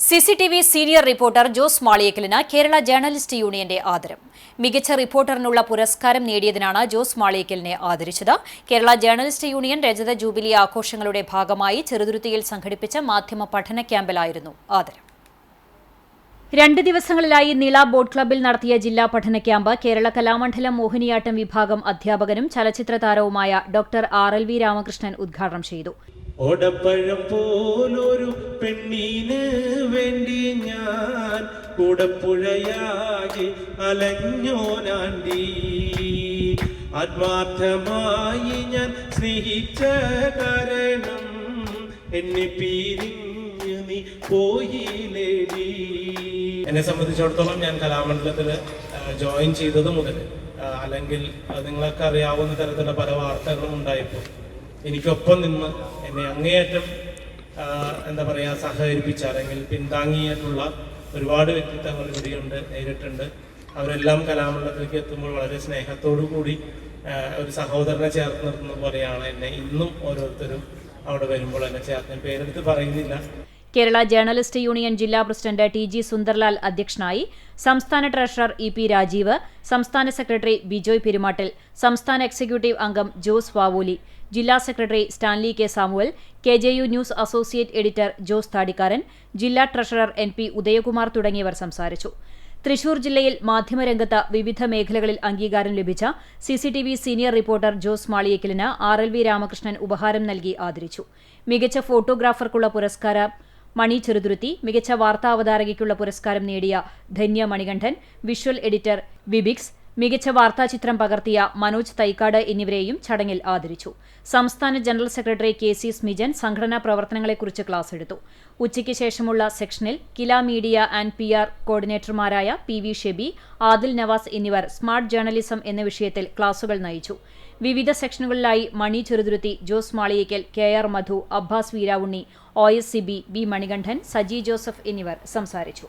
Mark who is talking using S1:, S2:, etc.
S1: CCTV senior reporter Jose മാളിയേക്കലിന് Kerala journalist യൂണിയന്റെ ആദരം. മികച്ച റിപ്പോർട്ടറിനുള്ള പുരസ്കാരം നേടിയതിനാണ് ജോസ് മാളിയേക്കലിനെ ആദരിച്ചത്. കേരള ജേർണലിസ്റ്റ് യൂണിയൻ രജത ജൂബിലി ആഘോഷങ്ങളുടെ ഭാഗമായി ചെറുതുരുത്തിയിൽ സംഘടിപ്പിച്ച മാധ്യമ പഠന ക്യാമ്പിലായിരുന്നു ആദരം. 2 ദിവസങ്ങളിലായി നീള ബോട്ട് ക്ലബ്ബിൽ നടത്തിയ ജില്ലാ പഠന ക്യാമ്പ് കേരള കലാമണ്ഡലം മോഹിനിയാട്ടം വിഭാഗം അധ്യാപകനും ചലച്ചിത്ര താരവുമായ ഡോക്ടർ RLV രാമകൃഷ്ണൻ ഉദ്ഘാടനം ചെയ്തു.
S2: ഓടപ്പഴം പോലൊരു പെണ്ണിന് വേണ്ടി ഞാൻ കൂടപ്പുഴയാകെ അലഞ്ഞോനാണ്ടി, ആത്മാർത്ഥമായി ഞാൻ സ്നേഹിച്ച കാരണം എന്നെ പിരിഞ്ഞു നീ പോയില്ലേടി. എന്നെ സംബന്ധിച്ചിടത്തോളം ഞാൻ കലാമണ്ഡലത്തിൽ ജോയിൻ ചെയ്തത് മുതൽ അല്ലെങ്കിൽ നിങ്ങളൊക്കെ അറിയാവുന്ന തരത്തിലുള്ള പല വാർത്തകളും ഉണ്ടായപ്പോൾ എനിക്കൊപ്പം നിന്ന് എന്നെ അങ്ങേയറ്റം സഹകരിപ്പിച്ച അല്ലെങ്കിൽ പിന്താങ്ങിയിട്ടുള്ള ഒരുപാട് വ്യക്തിത്വങ്ങൾ ഇവിടെയുണ്ട്, നേരിട്ടുണ്ട്. അവരെല്ലാം കലാമണ്ഡലത്തിലേക്ക് എത്തുമ്പോൾ വളരെ സ്നേഹത്തോടു കൂടി ഒരു സഹോദരനെ ചേർത്ത് നിർത്തുന്ന പോലെയാണ് എന്നെ ഇന്നും ഓരോരുത്തരും അവിടെ വരുമ്പോൾ എന്നെ ചേർത്ത്. ഞാൻ പേരെടുത്ത് പറയുന്നില്ല.
S1: കേരള ജേർണലിസ്റ്റ് യൂണിയൻ ജില്ലാ പ്രസിഡന്റ് TG സുന്ദർലാൽ അധ്യക്ഷനായി. സംസ്ഥാന ട്രഷറർ EP രാജീവ്, സംസ്ഥാന സെക്രട്ടറി ബിജോയ് പെരുമാട്ടിൽ, സംസ്ഥാന എക്സിക്യൂട്ടീവ് അംഗം ജോസ് വാവൂലി, ജില്ലാ secretary Stanley K. Samuel, KJU news associate editor Jose Thadikkaran, ജില്ലാ ട്രഷറർ NP ഉദയകുമാർ തുടങ്ങിയവർ സംസാരിച്ചു. തൃശൂർ ജില്ലയിൽ മാധ്യമരംഗത്ത് വിവിധ മേഖലകളിൽ അംഗീകാരം ലഭിച്ച CCTV സീനിയർ റിപ്പോർട്ടർ ജോസ് മാളിയേക്കലിന് RLV രാമകൃഷ്ണൻ ഉപഹാരം നൽകി ആദരിച്ചു. മികച്ച ഫോട്ടോഗ്രാഫർക്കുള്ള പുരസ്കാരം മണി ചെറുതുരുത്തി, മികച്ച വാർത്താ അവതാരകയ്ക്കുള്ള പുരസ്കാരം നേടിയ ധന്യ മണികണ്ഠൻ, വിഷ്വൽ എഡിറ്റർ വിബിക്സ്, മികച്ച വാർത്താചിത്രം പകർത്തിയ മനോജ് തൈക്കാട് എന്നിവരെയും ചടങ്ങിൽ ആദരിച്ചു. സംസ്ഥാന ജനറൽ സെക്രട്ടറി KC സ്മിജൻ സംഘടനാ പ്രവർത്തനങ്ങളെക്കുറിച്ച് ക്ലാസ് എടുത്തു. ഉച്ചയ്ക്ക് ശേഷമുള്ള സെക്ഷനിൽ കില മീഡിയ ആൻഡ് PR കോർഡിനേറ്റർമാരായ PV ഷെബി, ആദിൽ നവാസ് എന്നിവർ സ്മാർട്ട് ജേർണലിസം എന്ന വിഷയത്തിൽ ക്ലാസുകൾ നയിച്ചു. വിവിധ സെക്ഷനുകളിലായി Mani Cheruthuruthy, Jose Maliyekkal, KR Madhu, Abbas Veeravunni, OS Sibi, B Manikandan, Saji Joseph എന്നിവർ സംസാരിച്ചു.